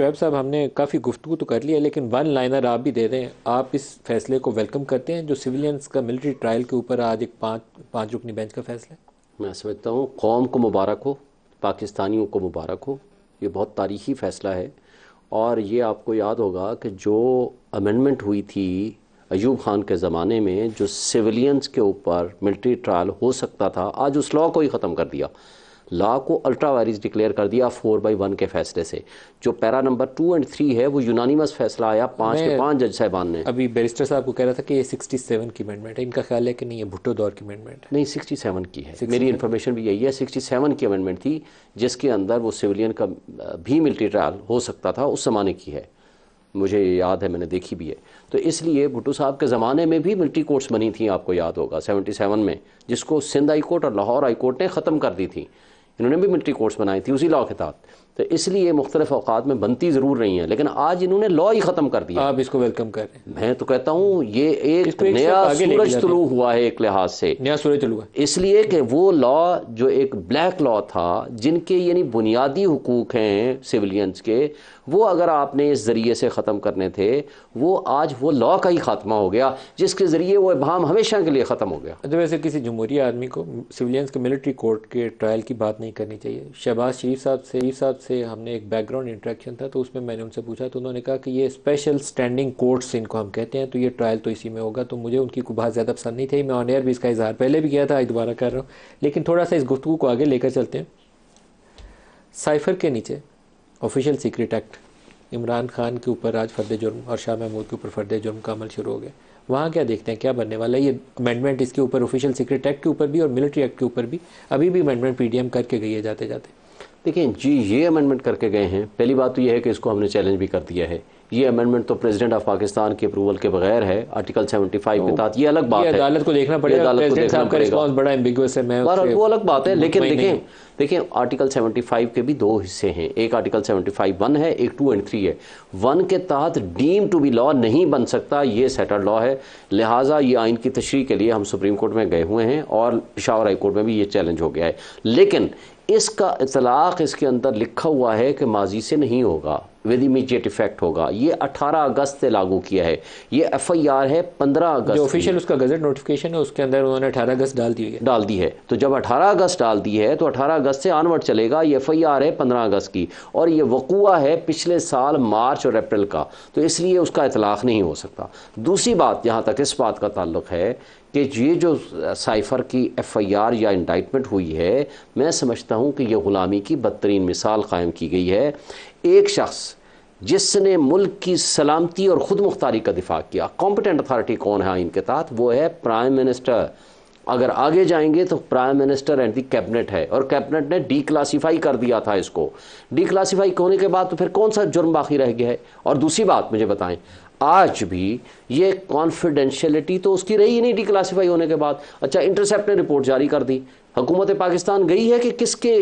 شعیب صاحب، ہم نے کافی گفتگو تو کر لی ہے، لیکن ون لائنر آپ بھی دے دیں. آپ اس فیصلے کو ویلکم کرتے ہیں جو سویلینز کا ملٹری ٹرائل کے اوپر آج ایک پانچ رکنی بینچ کا فیصلہ ہے؟ میں سمجھتا ہوں قوم کو مبارک ہو، پاکستانیوں کو مبارک ہو. یہ بہت تاریخی فیصلہ ہے. اور یہ آپ کو یاد ہوگا کہ جو امینڈمنٹ ہوئی تھی ایوب خان کے زمانے میں، جو سویلینز کے اوپر ملٹری ٹرائل ہو سکتا تھا، آج اس لاء کو ہی ختم کر دیا. لاء کو الٹرا وائرس ڈکلیئر کر دیا 4/1 کے فیصلے سے. جو پیرا نمبر 2 اور 3 ہے وہ یونانیمس فیصلہ آیا 5 کے 5 جج صاحبان نے. ابھی بیرسٹر صاحب کو کہہ رہا تھا کہ یہ 67 کی امینڈمنٹ ہے، ان کا خیال ہے کہ نہیں یہ بھٹو دور کی امینڈمنٹ ہے؟ نہیں، 67 کی ہے. میری انفارمیشن بھی یہی ہے، 67 کی امینڈمنٹ تھی جس کے اندر وہ سویلین کا بھی ملٹری ٹرائل ہو سکتا تھا، اس زمانے کی ہے. مجھے یاد ہے، میں نے دیکھی بھی ہے. تو اس لیے بھٹو صاحب کے زمانے میں بھی ملٹری کورٹس بنی تھیں، آپ کو یاد ہوگا 77 میں، جس کو سندھ ہائی کورٹ اور لاہور ہائی کورٹ نے ختم کر دی تھی. انہوں نے بھی ملٹری کورٹس بنائی تھی اسی لاء کے تحت. تو اس لیے مختلف اوقات میں بنتی ضرور رہی ہیں، لیکن آج انہوں نے لاء ہی ختم کر دیا. آپ اس کو ویلکم کر رہے ہیں؟ میں تو کہتا ہوں یہ ایک نیا سورج طلوع ہوا ہے ایک لحاظ سے. نیا سورج طلوع ہے اس لیے کہ وہ لاء جو ایک بلیک لاء تھا، جن کے یعنی بنیادی حقوق ہیں سویلینز کے، وہ اگر آپ نے اس ذریعے سے ختم کرنے تھے، وہ آج وہ لاء کا ہی خاتمہ ہو گیا جس کے ذریعے وہ ابہام ہمیشہ کے لیے ختم ہو گیا. تو ویسے کسی جمہوری آدمی کو سویلینز کے ملٹری کورٹ کے ٹرائل کی بات نہیں کرنی چاہیے. شہباز شریف صاحب سے ہم نے ایک بیک گراؤنڈ انٹریکشن تھا، تو اس میں نے ان سے پوچھا تو انہوں نے کہا کہ یہ اسپیشل سٹینڈنگ کورٹس ان کو ہم کہتے ہیں، تو یہ ٹرائل تو اسی میں ہوگا. تو مجھے ان کی کوئی بات زیادہ پسند نہیں تھی. میں آن ایئر بھی اس کا اظہار پہلے بھی کیا تھا، آج دوبارہ کر رہا ہوں. لیکن تھوڑا سا اس گفتگو کو آگے لے کر چلتے ہیں. سائفر کے نیچے official secret act, Imran Khan کے اوپر آج فرد جرم اور شاہ محمود کے اوپر فرد جرم کا عمل شروع ہو گیا. وہاں کیا دیکھتے ہیں کیا بننے والا ہے؟ یہ امینڈمنٹ اس کے اوپر آفیشیل سیکرٹ ایکٹ کے اوپر بھی اور ملٹری ایکٹ کے اوپر بھی ابھی بھی امینڈمنٹ پی ڈی ایم کر کے گئی ہے جاتے جاتے. دیکھیں جی، یہ امینڈمنٹ کر کے گئے ہیں. پہلی بات تو یہ ہے کہ اس کو ہم نے چیلنج بھی کر دیا ہے. یہ امینڈمنٹ تو پریزیڈنٹ آف پاکستان کے اپروول کے بغیر ہے، آرٹیکل 75 کے تحت. یہ الگ بات ہے، عدالت کو دیکھنا پڑے گا. پریزیڈنٹ صاحب کا رسپانس بڑا ایمبیگوس ہے، میں وہ الگ بات ہے. لیکن دیکھیں آرٹیکل 75 کے بھی 2 حصے ہیں. ایک آرٹیکل 75(1) ہے، ایک 2 اور 3 ہے. 1 کے تحت ڈیم ٹو بی لاء نہیں بن سکتا، یہ سیٹلڈ لاء ہے. لہٰذا یہ آئین کی تشریح کے لیے ہم سپریم کورٹ میں گئے ہوئے ہیں اور پشاور ہائی کورٹ میں بھی یہ چیلنج ہو گیا ہے. لیکن اس کا اطلاق اس کے اندر لکھا ہوا ہے کہ ماضی سے نہیں ہوگا، ود امیجیٹ افیکٹ ہوگا. یہ 18 اگست سے لاگو کیا ہے. یہ ایف آئی آر ہے 15 اگست جو آفیشیل اس کا گزٹ نوٹیفیکیشن ہے، اس کے اندر انہوں نے 18 اگست ڈال دی ہے. تو جب 18 اگست ڈال دی ہے تو 18 اگست سے آنورڈ چلے گا. یہ ایف آئی آر ہے 15 اگست کی، اور یہ وقوع ہے پچھلے سال مارچ اور اپریل کا. تو اس لیے اس کا اطلاق نہیں ہو سکتا. دوسری بات جہاں تک اس بات کا تعلق ہے کہ یہ جو سائفر کی ایف آئی آر یا انڈائٹمنٹ ہوئی ہے، میں سمجھتا ہوں کہ یہ غلامی کی بدترین مثال قائم کی گئی ہے. ایک شخص جس نے ملک کی سلامتی اور خود مختاری کا دفاع کیا، کمپیٹنٹ اتھارٹی کون ہے آئین کے تحت؟ وہ ہے پرائم منسٹر. اگر آگے جائیں گے تو prime minister and the cabinet ہے، اور کیبنٹ نے ڈی کلاسیفائی کر دیا تھا اس کو. ڈی کلاسیفائی ہونے کے بعد تو پھر کون سا جرم باقی رہ گیا ہے؟ اور دوسری بات مجھے بتائیں، آج بھی یہ کانفیڈینشیلٹی تو اس کی رہی ہی نہیں ڈی کلاسیفائی ہونے کے بعد. اچھا، انٹرسیپٹ نے رپورٹ جاری کر دی، حکومت پاکستان گئی ہے کہ کس کے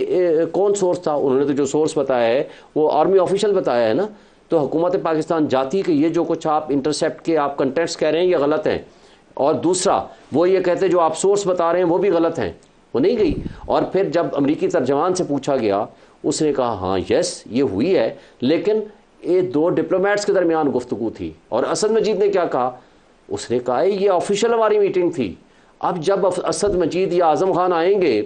کون سورس تھا؟ انہوں نے تو جو سورس بتایا ہے وہ آرمی آفیشل بتایا ہے نا. تو حکومت پاکستان جاتی کہ یہ جو کچھ آپ انٹرسیپٹ کے آپ کنٹینٹس کہہ رہے ہیں یہ غلط ہیں، اور دوسرا وہ یہ کہتے جو آپ سورس بتا رہے ہیں وہ بھی غلط ہیں، وہ نہیں گئی. اور پھر جب امریکی ترجمان سے پوچھا گیا، اس نے کہا ہاں یس یہ ہوئی ہے، لیکن یہ 2 ڈپلومیٹس کے درمیان گفتگو تھی. اور اسد مجید نے کیا کہا؟ اس نے کہا یہ آفیشیل ہماری میٹنگ تھی. اب جب اسد مجید یا اعظم خان آئیں گے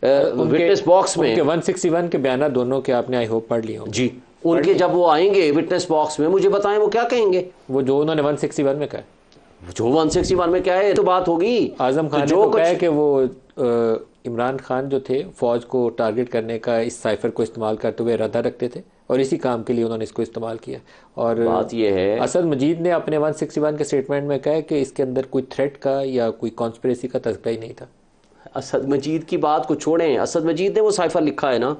وٹنس باکس میں، 161 کے بیانات دونوں کے آپ نے آئی ہوپ پڑھ لیے ہوں جی، ان کے جب وہ آئیں گے وٹنس باکس میں، مجھے بتائیں وہ کیا کہیں گے؟ وہ جو انہوں نے 161 میں کہا، جو 161 میں کیا ہے تو بات ہوگی. اعظم خان نے تو کہا ہے کہ وہ عمران خان جو تھے فوج کو ٹارگٹ کرنے کا اس سائفر کو استعمال کرتے ہوئے ارادہ رکھتے تھے، اور اسی کام کے لیے انہوں نے اس کو استعمال کیا. اور بات یہ ہے اسد مجید نے اپنے 161 کے سٹیٹمنٹ میں کہا ہے کہ اس کے اندر کوئی تھریٹ کا یا کوئی کانسپریسی کا تذکرہ ہی نہیں تھا. اسد مجید کی بات کو چھوڑیں، اسد مجید نے وہ سائفر لکھا ہے نا،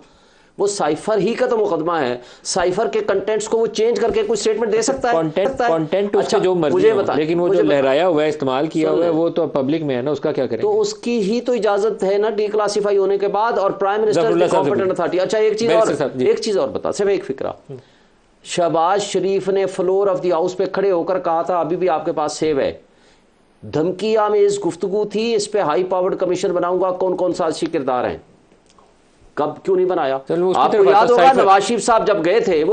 وہ سائفر ہی کا تو مقدمہ ہے. سائفر کے کنٹینٹس کو وہ چینج کر کے کوئی سٹیٹمنٹ دے سکتا ہے؟ کانٹینٹ اس سے جو مرضی ہو، لیکن وہ جو لہرایا ہوا ہے استعمال کیا ہوا ہے وہ تو پبلک میں ہے نا، اس کا کیا کریں؟ تو اس کی ہی تو اجازت ہے نا ڈی کلاسیفائی ہونے کے بعد، اور پرائم منسٹر کی کمپیٹنٹ اتھارٹی. اچھا ایک چیز اور بتا، صرف ایک فکرہ. شہباز شریف نے فلور آف دی ہاؤس پہ کھڑے ہو کر کہا تھا ابھی بھی آپ کے پاس سیو ہے، دھمکی آمیز گفتگو تھی، اس پہ ہائی پاورڈ کمیشن بناؤں گا، کون کون سازشی کردار ہیں. کب کیوں نہیں بنایا؟ آپ کو یاد ہوگا نواز شریف صاحب جب گئے تھے